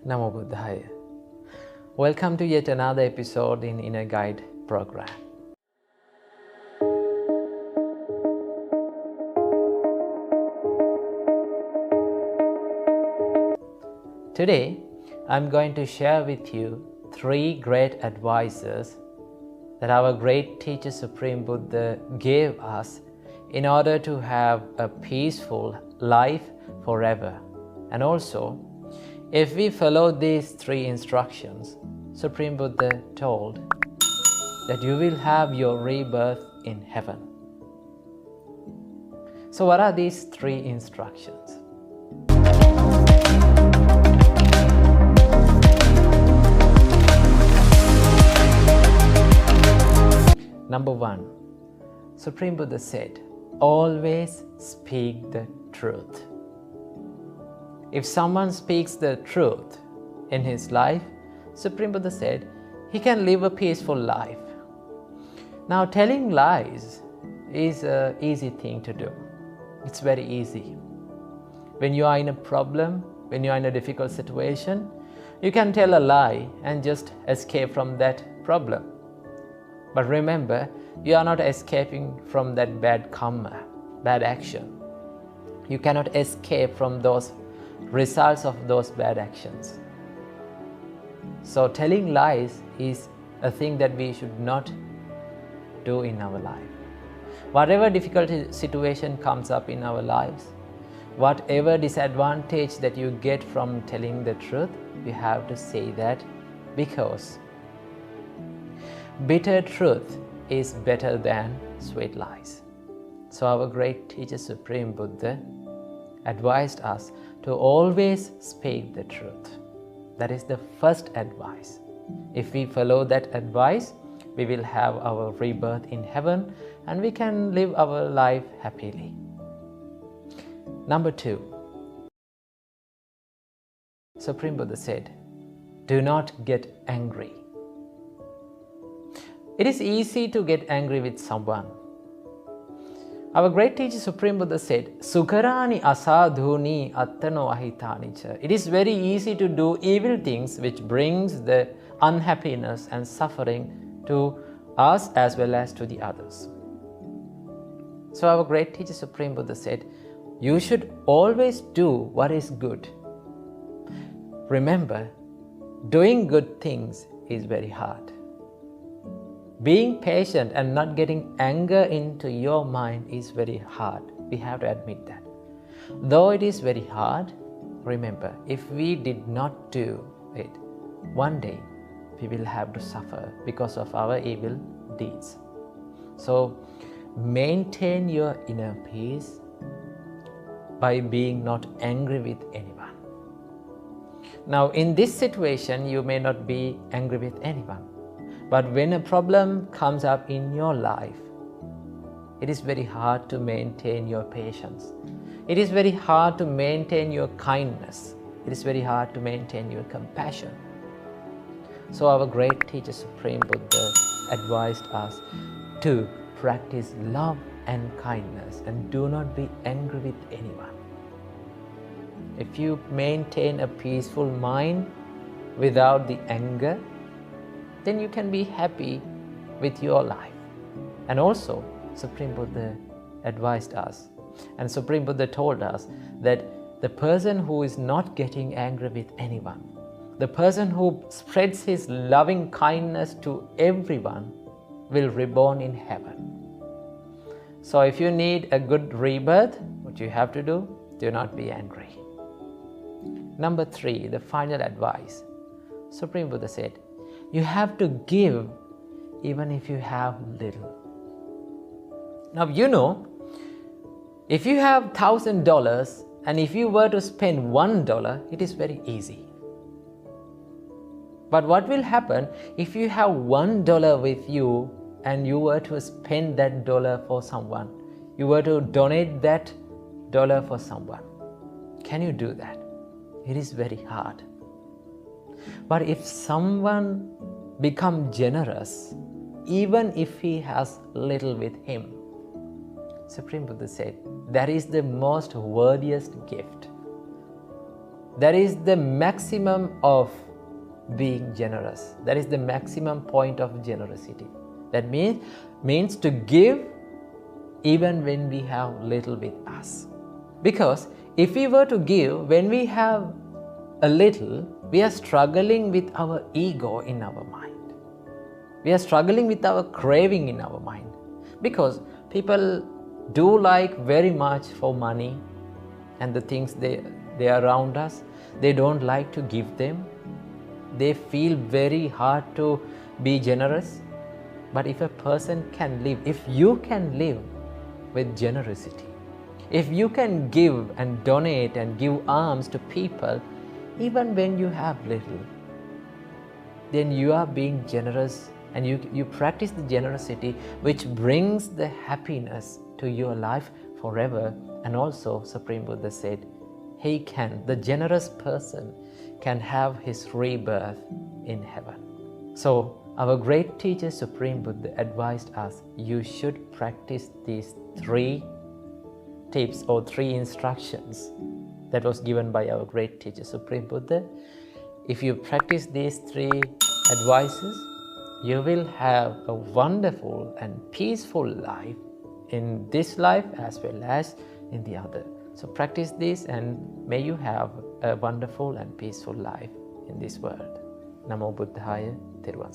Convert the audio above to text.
Namo Buddhaya. Welcome to yet another episode in Inner Guide program. Today, I'm going to share with you 3 great advices that our great teacher Supreme Buddha gave us in order to have a peaceful life forever. And also, if we follow these 3 instructions, Supreme Buddha told that you will have your rebirth in heaven. So what are these 3 instructions? Number 1, Supreme Buddha said, always speak the truth. If someone speaks the truth in his life, Supreme Buddha said, he can live a peaceful life. Now, telling lies is an easy thing to do. It's very easy. When you are in a problem, when you are in a difficult situation, you can tell a lie and just escape from that problem. But remember, you are not escaping from that bad karma, bad action. You cannot escape from those results of those bad actions. So telling lies is a thing that we should not do in our life. Whatever difficult situation comes up in our lives, whatever disadvantage that you get from telling the truth, you have to say that, because bitter truth is better than sweet lies. So our great teacher Supreme Buddha advised us to always speak the truth. That is the first advice. If we follow that advice, we will have our rebirth in heaven and we can live our life happily. Number 2, Supreme Buddha said, do not get angry. It is easy to get angry with someone. Our great teacher Supreme Buddha said, Sukarani asadhuni attano ahitanicha. It is very easy to do evil things which brings the unhappiness and suffering to us as well as to the others. So our great teacher Supreme Buddha said, you should always do what is good. Remember, doing good things is very hard. Being patient and not getting anger into your mind is very hard. We have to admit that. Though it is very hard, remember, if we did not do it, one day we will have to suffer because of our evil deeds. So maintain your inner peace by being not angry with anyone. Now, in this situation, you may not be angry with anyone. But when a problem comes up in your life, it is very hard to maintain your patience. It is very hard to maintain your kindness. It is very hard to maintain your compassion. So our great teacher Supreme Buddha advised us to practice love and kindness and do not be angry with anyone. If you maintain a peaceful mind without the anger, then you can be happy with your life. And also, Supreme Buddha advised us, and Supreme Buddha told us that the person who is not getting angry with anyone, the person who spreads his loving kindness to everyone, will reborn in heaven. So if you need a good rebirth, what you have to do not be angry. Number 3, the final advice. Supreme Buddha said, you have to give even if you have little. Now, you know, if you have $1,000 and if you were to spend $1, it is very easy. But what will happen if you have $1 with you and you were to spend that dollar for someone? You were to donate that dollar for someone. Can you do that? It is very hard. But if someone becomes generous, even if he has little with him, Supreme Buddha said, that is the most worthiest gift. That is the maximum of being generous. That is the maximum point of generosity. That means to give even when we have little with us. Because if we were to give when we have a little, we are struggling with our ego in our mind. We are struggling with our craving in our mind. Because people do like very much for money and the things they are around us. They don't like to give them. They feel very hard to be generous. But if a person can live, if you can live with generosity, if you can give and donate and give alms to people, even when you have little, then you are being generous and you practice the generosity which brings the happiness to your life forever. And also Supreme Buddha said, the generous person can have his rebirth in heaven. So our great teacher Supreme Buddha advised us, you should practice these 3 tips or 3 instructions that was given by our great teacher Supreme Buddha. If you practice these 3 advices, you will have a wonderful and peaceful life in this life as well as in the other. So practice this and may you have a wonderful and peaceful life in this world. Namo Buddhaya. Thiruvang